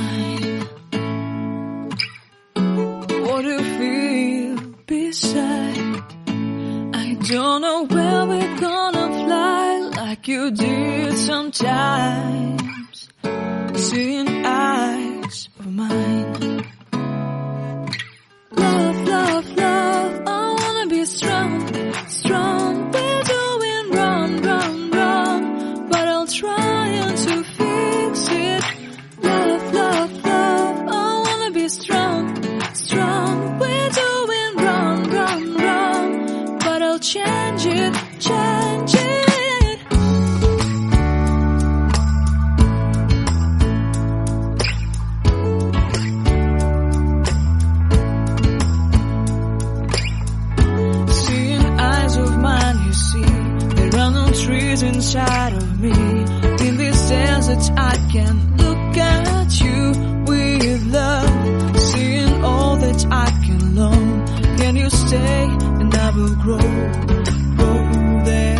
mine. What do you feel beside? I don't know where we're gonna fly like you did sometimes. Seeing eyes of mine. Love, love, love, I wanna be strong, strong. We're doing wrong, wrong, wrong, but I'll try to fix it. Love, love, love, I wanna be strong, strong. We're doing wrong, wrong, wrong, but I'll change it, change it. Trees inside of me. In this desert I can look at you with love. Seeing all that I can learn. Can you stay and I will grow?